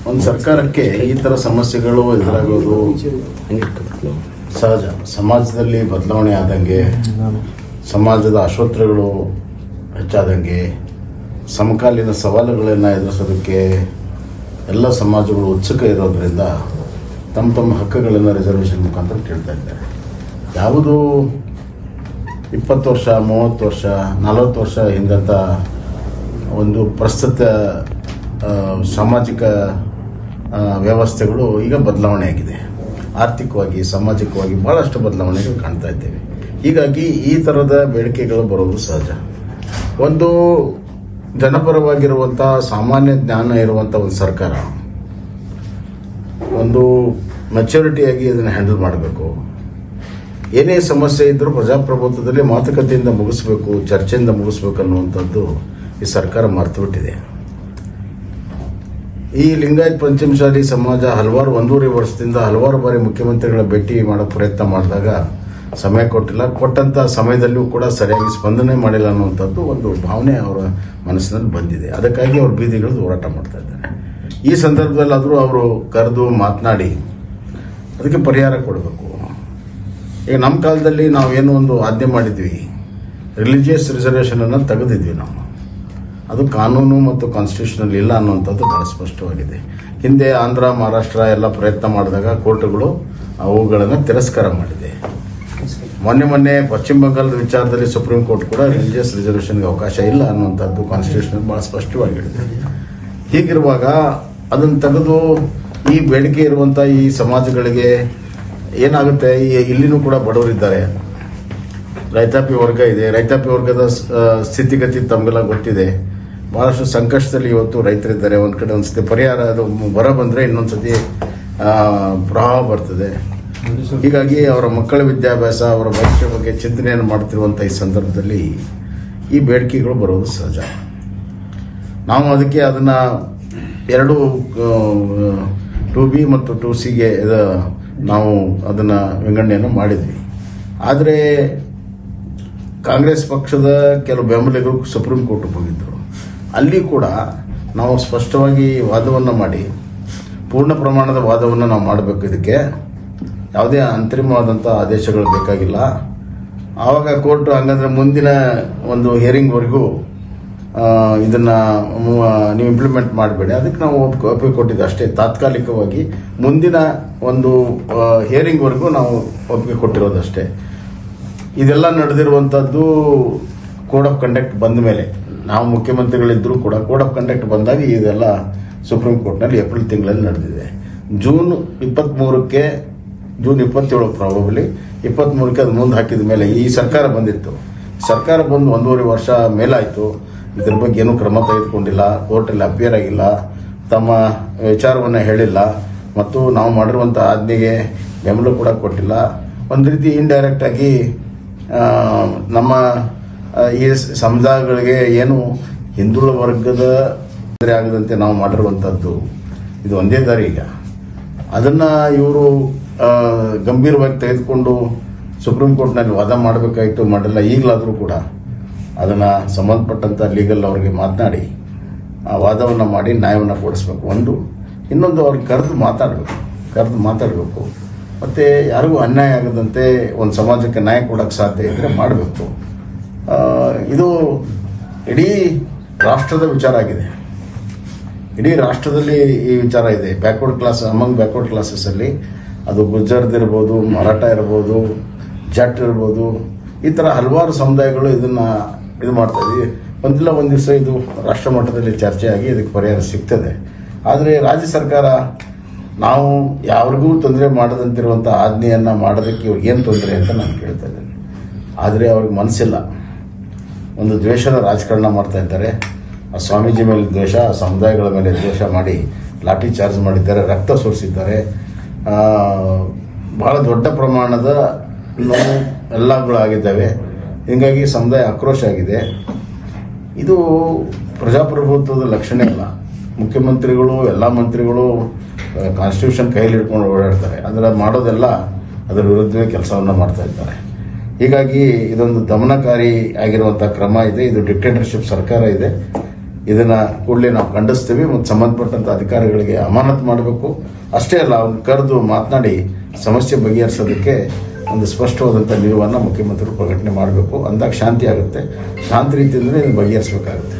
ಒಂದು ಸರ್ಕಾರಕ್ಕೆ ಈ ಥರ ಸಮಸ್ಯೆಗಳು ಎದುರಾಗೋದು ಸಹಜ. ಸಮಾಜದಲ್ಲಿ ಬದಲಾವಣೆ ಆದಂಗೆ, ಸಮಾಜದ ಅಶೋತ್ತರಗಳು ಹೆಚ್ಚಾದಂಗೆ, ಸಮಕಾಲೀನ ಸವಾಲುಗಳನ್ನು ಎದುರಿಸೋದಕ್ಕೆ ಎಲ್ಲ ಸಮಾಜಗಳು ಉತ್ಸುಕ ಇರೋದರಿಂದ ತಮ್ಮ ತಮ್ಮ ಹಕ್ಕುಗಳನ್ನು ರಿಸರ್ವೇಷನ್ ಮುಖಾಂತರ ಕೇಳ್ತಾ ಇದ್ದಾರೆ. ಯಾವುದು 20 ವರ್ಷ, 30 ವರ್ಷ, 40 ವರ್ಷ ಹಿಂದಂಥ ಒಂದು ಪ್ರಸ್ತುತ ಸಾಮಾಜಿಕ ವ್ಯವಸ್ಥೆಗಳು ಈಗ ಬದಲಾವಣೆ ಆಗಿದೆ. ಆರ್ಥಿಕವಾಗಿ, ಸಾಮಾಜಿಕವಾಗಿ ಬಹಳಷ್ಟು ಬದಲಾವಣೆಗಳು ಕಾಣ್ತಾ ಇದ್ದೇವೆ. ಹೀಗಾಗಿ ಈ ಥರದ ಬೇಡಿಕೆಗಳು ಬರೋದು ಸಹಜ. ಒಂದು ಜನಪರವಾಗಿರುವಂಥ ಸಾಮಾನ್ಯ ಜ್ಞಾನ ಇರುವಂಥ ಒಂದು ಸರ್ಕಾರ ಒಂದು ಮೆಚುರಿಟಿಯಾಗಿ ಇದನ್ನು ಹ್ಯಾಂಡಲ್ ಮಾಡಬೇಕು. ಏನೇ ಸಮಸ್ಯೆ ಇದ್ದರೂ ಪ್ರಜಾಪ್ರಭುತ್ವದಲ್ಲಿ ಮಾತುಕತೆಯಿಂದ ಮುಗಿಸ್ಬೇಕು, ಚರ್ಚೆಯಿಂದ ಮುಗಿಸ್ಬೇಕು ಅನ್ನುವಂಥದ್ದು ಈ ಸರ್ಕಾರ ಮರೆತುಬಿಟ್ಟಿದೆ. ಈ ಲಿಂಗಾಯತ್ ಪಂಚಮಸಾಲಿ ಸಮಾಜ 1.5 ವರ್ಷದಿಂದ ಹಲವಾರು ಬಾರಿ ಮುಖ್ಯಮಂತ್ರಿಗಳ ಭೇಟಿ ಮಾಡೋ ಪ್ರಯತ್ನ ಮಾಡಿದಾಗ ಸಮಯ ಕೊಟ್ಟಿಲ್ಲ. ಕೊಟ್ಟಂಥ ಸಮಯದಲ್ಲೂ ಕೂಡ ಸರಿಯಾಗಿ ಸ್ಪಂದನೆ ಮಾಡಿಲ್ಲ ಅನ್ನುವಂಥದ್ದು ಒಂದು ಭಾವನೆ ಅವರ ಮನಸ್ಸಿನಲ್ಲಿ ಬಂದಿದೆ. ಅದಕ್ಕಾಗಿ ಅವರು ಬೀದಿಗಳು ಹೋರಾಟ ಮಾಡ್ತಾ ಇದ್ದಾರೆ. ಈ ಸಂದರ್ಭದಲ್ಲಾದರೂ ಅವರು ಕರೆದು ಮಾತನಾಡಿ ಅದಕ್ಕೆ ಪರಿಹಾರ ಕೊಡಬೇಕು. ಈಗ ನಮ್ಮ ಕಾಲದಲ್ಲಿ ನಾವೇನೋ ಒಂದು ಆಜ್ಞೆ ಮಾಡಿದ್ವಿ, ರಿಲಿಜಿಯಸ್ ರಿಸರ್ವೇಷನ್ ಅನ್ನು ತೆಗೆದಿದ್ವಿ ನಾವು. ಅದು ಕಾನೂನು ಮತ್ತು ಕಾನ್ಸ್ಟಿಟ್ಯೂಷನಲ್ಲಿ ಇಲ್ಲ ಅನ್ನುವಂಥದ್ದು ಬಹಳ ಸ್ಪಷ್ಟವಾಗಿದೆ. ಹಿಂದೆ ಆಂಧ್ರ, ಮಹಾರಾಷ್ಟ್ರ ಎಲ್ಲ ಪ್ರಯತ್ನ ಮಾಡಿದಾಗ ಕೋರ್ಟುಗಳು ಅವುಗಳನ್ನು ತಿರಸ್ಕಾರ ಮಾಡಿದೆ. ಮೊನ್ನೆ ಪಶ್ಚಿಮ ಬಂಗಾಳದ ವಿಚಾರದಲ್ಲಿ ಸುಪ್ರೀಂ ಕೋರ್ಟ್ ಕೂಡ ರಿಲಿಜಿಯಸ್ ರಿಸರ್ವೇಷನ್ಗೆ ಅವಕಾಶ ಇಲ್ಲ ಅನ್ನುವಂಥದ್ದು ಕಾನ್ಸ್ಟಿಟ್ಯೂಷನ್ ಬಹಳ ಸ್ಪಷ್ಟವಾಗಿ ಹೇಳಿದೆ. ಹೀಗಿರುವಾಗ ಅದನ್ನು ತೆಗೆದು ಈ ಬೇಡಿಕೆ ಇರುವಂಥ ಈ ಸಮಾಜಗಳಿಗೆ ಏನಾಗುತ್ತೆ, ಇಲ್ಲಿನೂ ಕೂಡ ಬಡವರಿದ್ದಾರೆ, ರೈತಾಪಿ ವರ್ಗ ಇದೆ. ರೈತಾಪಿ ವರ್ಗದ ಸ್ಥಿತಿಗತಿ ತಮಗೆಲ್ಲ ಗೊತ್ತಿದೆ. ಬಹಳಷ್ಟು ಸಂಕಷ್ಟದಲ್ಲಿ ಇವತ್ತು ರೈತರಿದ್ದಾರೆ. ಒಂದು ಕಡೆ ಒಂದ್ಸತಿ ಪರಿಹಾರ ಅದು ಬರ ಬಂದರೆ ಇನ್ನೊಂದ್ಸತಿ ಪ್ರವಾಹ ಬರ್ತದೆ. ಹೀಗಾಗಿ ಅವರ ಮಕ್ಕಳ ವಿದ್ಯಾಭ್ಯಾಸ, ಅವರ ಭವಿಷ್ಯ ಬಗ್ಗೆ ಚಿಂತನೆಯನ್ನು ಮಾಡ್ತಿರುವಂಥ ಈ ಸಂದರ್ಭದಲ್ಲಿ ಈ ಬೇಡಿಕೆಗಳು ಬರೋದು ಸಹಜ. ನಾವು ಅದಕ್ಕೆ ಅದನ್ನು 2B ಮತ್ತು 2Cಗೆ ನಾವು ಅದನ್ನು ವಿಂಗಡಣೆಯನ್ನು ಮಾಡಿದ್ವಿ. ಆದರೆ ಕಾಂಗ್ರೆಸ್ ಪಕ್ಷದ ಕೆಲವು ಬೆಂಬಲಿಗರು ಸುಪ್ರೀಂ ಕೋರ್ಟ್ಗೆ ಹೋಗಿದ್ದರು. ಅಲ್ಲಿ ಕೂಡ ನಾವು ಸ್ಪಷ್ಟವಾಗಿ ವಾದವನ್ನು ಮಾಡಿ, ಪೂರ್ಣ ಪ್ರಮಾಣದ ವಾದವನ್ನು ನಾವು ಮಾಡಬೇಕು. ಇದಕ್ಕೆ ಯಾವುದೇ ಅಂತಿಮವಾದಂಥ ಆದೇಶಗಳು ಬೇಕಾಗಿಲ್ಲ. ಆವಾಗ ಕೋರ್ಟ್ ಹಂಗಂದ್ರೆ ಮುಂದಿನ ಒಂದು ಹಿಯರಿಂಗ್ವರೆಗೂ ಇದನ್ನು ನೀವು ಇಂಪ್ಲಿಮೆಂಟ್ ಮಾಡಬೇಡಿ, ಅದಕ್ಕೆ ನಾವು ಒಪ್ಪಿಗೆ ಕೊಟ್ಟಿದ್ದು ಅಷ್ಟೇ. ತಾತ್ಕಾಲಿಕವಾಗಿ ಮುಂದಿನ ಒಂದು ಹಿಯರಿಂಗ್ವರೆಗೂ ನಾವು ಒಪ್ಪಿಗೆ ಕೊಟ್ಟಿರೋದಷ್ಟೇ. ಇದೆಲ್ಲ ನಡೆದಿರುವಂಥದ್ದು ಕೋಡ್ ಆಫ್ ಕಂಡಕ್ಟ್ ಬಂದ ಮೇಲೆ, ನಾವು ಮುಖ್ಯಮಂತ್ರಿಗಳಿದ್ದರೂ ಕೂಡ ಕೋಡ್ ಆಫ್ ಕಂಡಕ್ಟ್ ಬಂದಾಗ ಇದೆಲ್ಲ ಸುಪ್ರೀಂ ಕೋರ್ಟ್ನಲ್ಲಿ ಏಪ್ರಿಲ್ ತಿಂಗಳಲ್ಲಿ ನಡೆದಿದೆ. ಜೂನ್ 23ಕ್ಕೆ, ಜೂನ್ 27 ಪ್ರಾಬಬ್ಲಿ 23ಕ್ಕೆ ಅದು ಮುಂದೆ ಹಾಕಿದ ಮೇಲೆ ಈ ಸರ್ಕಾರ ಬಂದಿತ್ತು. ಸರ್ಕಾರ ಬಂದು 1.5 ವರ್ಷ ಮೇಲಾಯಿತು. ಇದ್ರ ಬಗ್ಗೆ ಏನೂ ಕ್ರಮ ತೆಗೆದುಕೊಂಡಿಲ್ಲ, ಕೋರ್ಟಲ್ಲಿ ಅಪಿಯರ್ ಆಗಿಲ್ಲ, ತಮ್ಮ ವಿಚಾರವನ್ನು ಹೇಳಿಲ್ಲ, ಮತ್ತು ನಾವು ಮಾಡಿರುವಂಥ ಆಜ್ಞೆಗೆ ಬೆಂಬಲ ಕೂಡ ಕೊಟ್ಟಿಲ್ಲ. ಒಂದು ರೀತಿ ಇಂಡೈರೆಕ್ಟ್ ಆಗಿ ನಮ್ಮ ಈ ಸಮುದಾಯಗಳಿಗೆ ಏನು ಹಿಂದುಳಿದ ವರ್ಗದ ತೊಂದರೆ ಆಗದಂತೆ ನಾವು ಮಾಡಿರುವಂಥದ್ದು ಇದು ಒಂದೇ ದಾರಿ. ಈಗ ಅದನ್ನು ಇವರು ಗಂಭೀರವಾಗಿ ತೆಗೆದುಕೊಂಡು ಸುಪ್ರೀಂ ಕೋರ್ಟ್ನಲ್ಲಿ ವಾದ ಮಾಡಬೇಕಾಯಿತು, ಮಾಡಿಲ್ಲ. ಈಗಲಾದರೂ ಕೂಡ ಅದನ್ನು ಸಂಬಂಧಪಟ್ಟಂಥ ಲೀಗಲ್ ಅವ್ರಿಗೆ ಮಾತನಾಡಿ ಆ ವಾದವನ್ನು ಮಾಡಿ ನ್ಯಾಯವನ್ನು ಕೊಡಿಸ್ಬೇಕು. ಇನ್ನೊಂದು ಅವ್ರಿಗೆ ಕರೆದು ಮಾತಾಡಬೇಕು. ಮತ್ತು ಯಾರಿಗೂ ಅನ್ಯಾಯ ಆಗದಂತೆ ಒಂದು ಸಮಾಜಕ್ಕೆ ನ್ಯಾಯ ಕೊಡೋಕ್ಕೆ ಸಾಧ್ಯ ಇದ್ದರೆ ಮಾಡಬೇಕು. ಇದು ಇಡೀ ರಾಷ್ಟ್ರದ ವಿಚಾರ ಆಗಿದೆ. ಇಡೀ ರಾಷ್ಟ್ರದಲ್ಲಿ ಈ ವಿಚಾರ ಇದೆ. ಅಮಂಗ್ ಬ್ಯಾಕ್ವರ್ಡ್ ಕ್ಲಾಸಸ್ಸಲ್ಲಿ ಅದು ಗುಜ್ಜರ್ದಿರ್ಬೋದು, ಮರಾಠ ಇರ್ಬೋದು, ಜಟ್ ಇರ್ಬೋದು, ಈ ಥರ ಹಲವಾರು ಸಮುದಾಯಗಳು ಇದನ್ನು ಮಾಡ್ತಾ ಇದ್ದೀವಿ. ಒಂದು ದಿವಸ ಇದು ರಾಷ್ಟ್ರ ಮಟ್ಟದಲ್ಲಿ ಚರ್ಚೆಯಾಗಿ ಇದಕ್ಕೆ ಪರಿಹಾರ ಸಿಗ್ತದೆ. ಆದರೆ ರಾಜ್ಯ ಸರ್ಕಾರ ನಾವು ಯಾರಿಗೂ ತೊಂದರೆ ಮಾಡದಂತಿರುವಂಥ ಆಜ್ಞೆಯನ್ನು ಮಾಡೋದಕ್ಕೆ ಇವ್ರಿಗೇನು ತೊಂದರೆ ಅಂತ ನಾನು ಕೇಳ್ತಾ ಇದ್ದೇನೆ. ಆದರೆ ಅವ್ರಿಗೆ ಮನಸ್ಸಿಲ್ಲ. ಒಂದು ದ್ವೇಷದ ರಾಜಕಾರಣ ಮಾಡ್ತಾ ಇದ್ದಾರೆ. ಆ ಸ್ವಾಮೀಜಿ ಮೇಲೆ ದ್ವೇಷ, ಆ ಸಮುದಾಯಗಳ ಮೇಲೆ ದ್ವೇಷ ಮಾಡಿ ಲಾಠಿ ಚಾರ್ಜ್ ಮಾಡಿದ್ದಾರೆ, ರಕ್ತ ಸುರಿಸಿದ್ದಾರೆ. ಬಹಳ ದೊಡ್ಡ ಪ್ರಮಾಣದ ನೋವು ಎಲ್ಲಗಳಾಗಿದ್ದಾವೆ. ಹೀಗಾಗಿ ಸಮುದಾಯ ಆಕ್ರೋಶ ಆಗಿದೆ. ಇದು ಪ್ರಜಾಪ್ರಭುತ್ವದ ಲಕ್ಷಣ ಇಲ್ಲ. ಮುಖ್ಯಮಂತ್ರಿಗಳು, ಎಲ್ಲ ಮಂತ್ರಿಗಳು ಕಾನ್ಸ್ಟಿಟ್ಯೂಷನ್ ಕೈಯಲ್ಲಿ ಹಿಡ್ಕೊಂಡು ಓಡಾಡ್ತಾರೆ. ಅದರ ಮಾಡೋದೆಲ್ಲ ಅದರ ವಿರುದ್ಧವೇ ಕೆಲಸವನ್ನು ಮಾಡ್ತಾ ಇದ್ದಾರೆ. ಹೀಗಾಗಿ ಇದೊಂದು ದಮನಕಾರಿ ಆಗಿರುವಂಥ ಕ್ರಮ ಇದೆ. ಇದು ಡಿಕ್ಟೇಟರ್ಶಿಪ್ ಸರ್ಕಾರ ಇದೆ. ಇದನ್ನು ಕೂಡಲೇ ನಾವು ಖಂಡಿಸ್ತೀವಿ ಮತ್ತು ಸಂಬಂಧಪಟ್ಟಂಥ ಅಧಿಕಾರಿಗಳಿಗೆ ಅಮಾನತು ಮಾಡಬೇಕು. ಅಷ್ಟೇ ಅಲ್ಲ, ಅವ್ನು ಕರೆದು ಮಾತನಾಡಿ ಸಮಸ್ಯೆ ಬಗೆಹರಿಸೋದಕ್ಕೆ ಒಂದು ಸ್ಪಷ್ಟವಾದಂಥ ನಿಲುವನ್ನು ಮುಖ್ಯಮಂತ್ರಿಗಳು ಪ್ರಕಟಣೆ ಮಾಡಬೇಕು. ಅಂದಾಗ ಶಾಂತಿ ಆಗುತ್ತೆ. ಶಾಂತಿ ರೀತಿಯಿಂದಲೇ ಇದನ್ನು ಬಗೆಹರಿಸಬೇಕಾಗುತ್ತೆ.